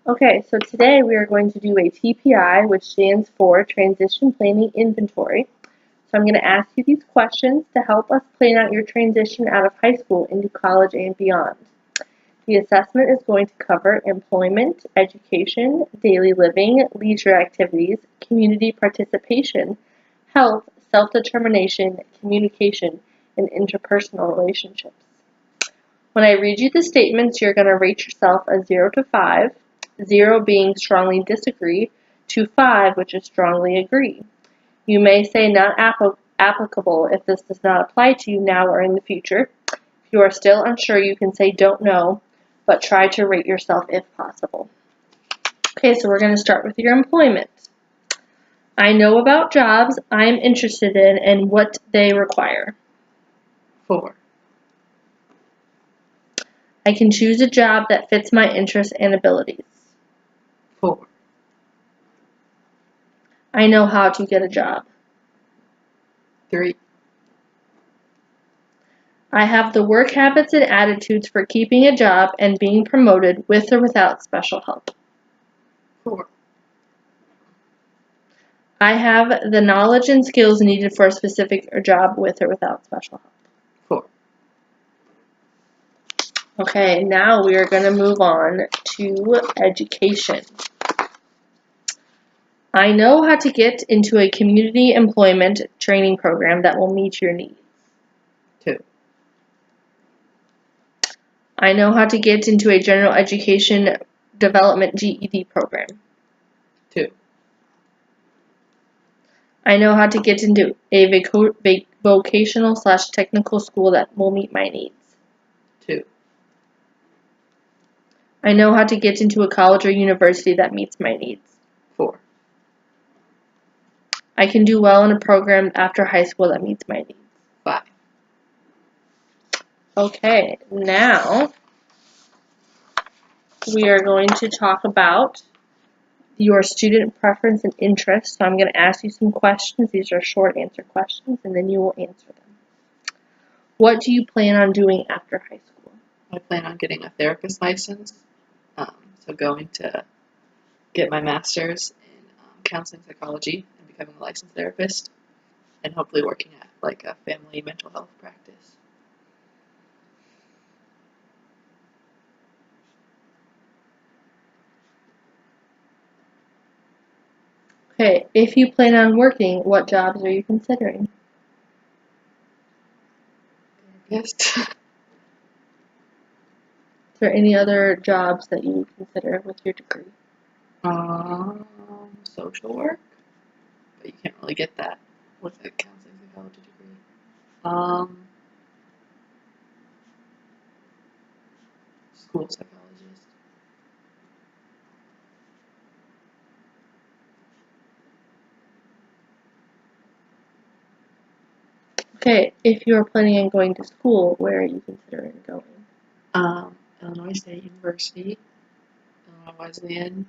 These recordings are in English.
Okay, so today we are going to do a TPI, which stands for Transition Planning Inventory. So I'm going to ask you these questions to help us plan out your transition out of high school into college and beyond. The assessment is going to cover employment, education, daily living, leisure activities, community participation, health, self-determination, communication, and interpersonal relationships. When I read you the statements, you're going to rate yourself a 0 to 5, 0 being strongly disagree, to 5, which is strongly agree. You may say not applicable if this does not apply to you now or in the future. If you are still unsure, you can say don't know, but try to rate yourself if possible. Okay, so we're going to start with your employment. I know about jobs I'm interested in and what they require. 4. I can choose a job that fits my interests and abilities. 4. I know how to get a job. 3. I have the work habits and attitudes for keeping a job and being promoted with or without special help. 4. I have the knowledge and skills needed for a specific job with or without special help. 4. Okay, now we are going to move on to education. I know how to get into a community employment training program that will meet your needs. 2. I know how to get into a general education development GED program. 2. I know how to get into a vocational/technical school that will meet my needs. 2. I know how to get into a college or university that meets my needs. 4. I can do well in a program after high school that meets my needs. 5. Okay, now we are going to talk about your student preference and interest. So I'm going to ask you some questions. These are short answer questions, and then you will answer them. What do you plan on doing after high school? I plan on getting a therapist license, so going to get my master's in counseling psychology and becoming a licensed therapist, and hopefully working at like a family mental health practice. Okay, if you plan on working, what jobs are you considering? Therapist. Is there any other jobs that you would consider with your degree? Social work, but you can't really get that with a counseling psychology degree. School psychologist. Okay, if you are planning on going to school, where are you considering going? Illinois State University, Illinois Wesleyan,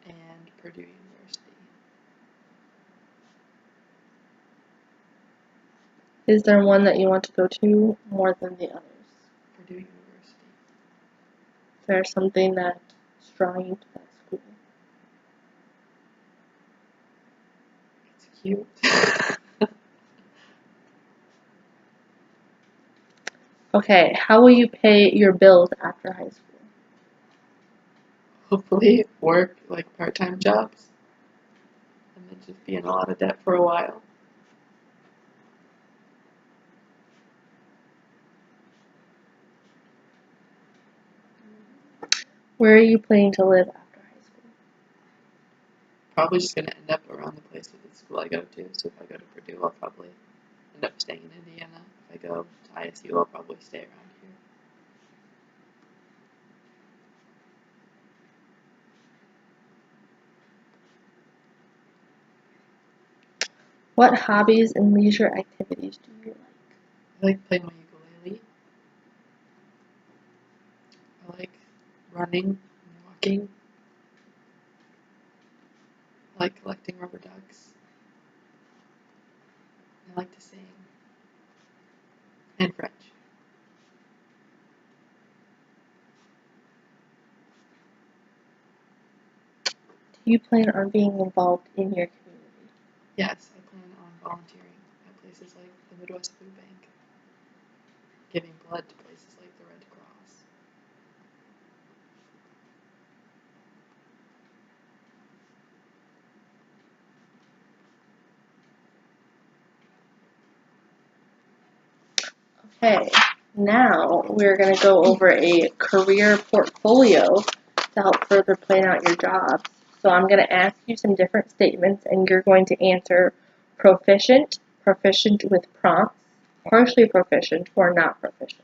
and Purdue University. Is there one that you want to go to more than the others? Purdue University. Is there something that's drawing you to that school? It's cute. Okay, how will you pay your bills after high school? Hopefully work like part-time jobs and then just be in a lot of debt for a while. Where are you planning to live after high school? Probably just going to end up around the place of the school I go to. So if I go to Purdue, I'll probably end up staying in Indiana. If I go to ISU, I'll probably stay around here. What hobbies and leisure activities do you like? I like playing my ukulele. I like running and walking. I like collecting rubber ducks. I like to sing. And French. Do you plan on being involved in your community? Yes, I plan on volunteering at places like the Midwest Food Bank, giving blood to places like the Red Cross. Okay, now we're going to go over a career portfolio to help further plan out your jobs. So I'm going to ask you some different statements, and you're going to answer proficient, proficient with prompts, partially proficient, or not proficient.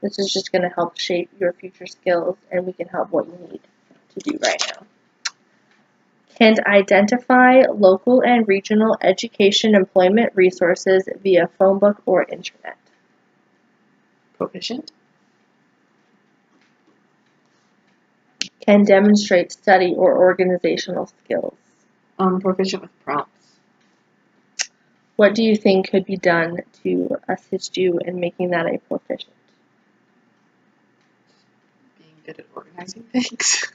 This is just going to help shape your future skills, and we can help what you need to do right now. Can identify local and regional education employment resources via phone book or internet. Proficient? Can demonstrate study or organizational skills. Proficient with prompts. What do you think could be done to assist you in making that a proficient? Being good at organizing things.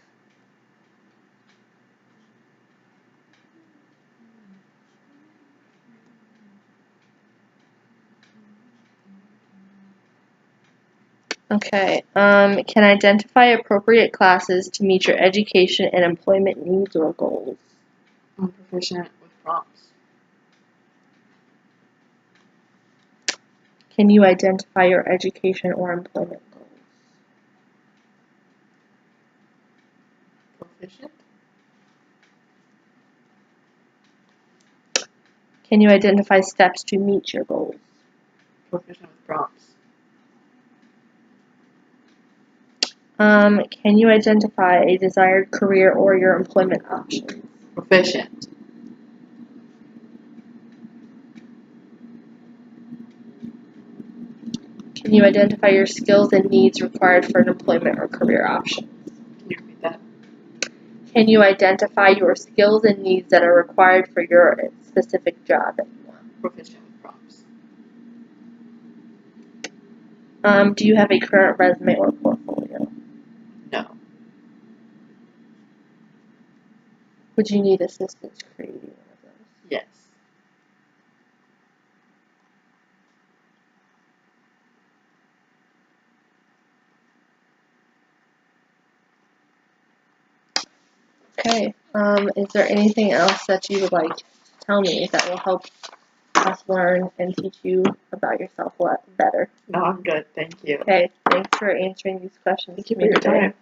Okay. Can identify appropriate classes to meet your education and employment needs or goals. Proficient with prompts. Can you identify your education or employment goals? Proficient? Can you identify steps to meet your goals? Proficient with prompts. Can you identify a desired career or your employment options? Proficient. Can you identify your skills and needs required for an employment or career option? Can you repeat that? Can you identify your skills and needs that are required for your specific job that you want? Proficient with prompts. Do you have a current resume or portfolio? No. Would you need assistance creating one of those? Yes. Okay. Is there anything else that you would like to tell me that will help us learn and teach you about yourself better? No, I'm good. Thank you. Okay. Thanks for answering these questions. Thank you for your time.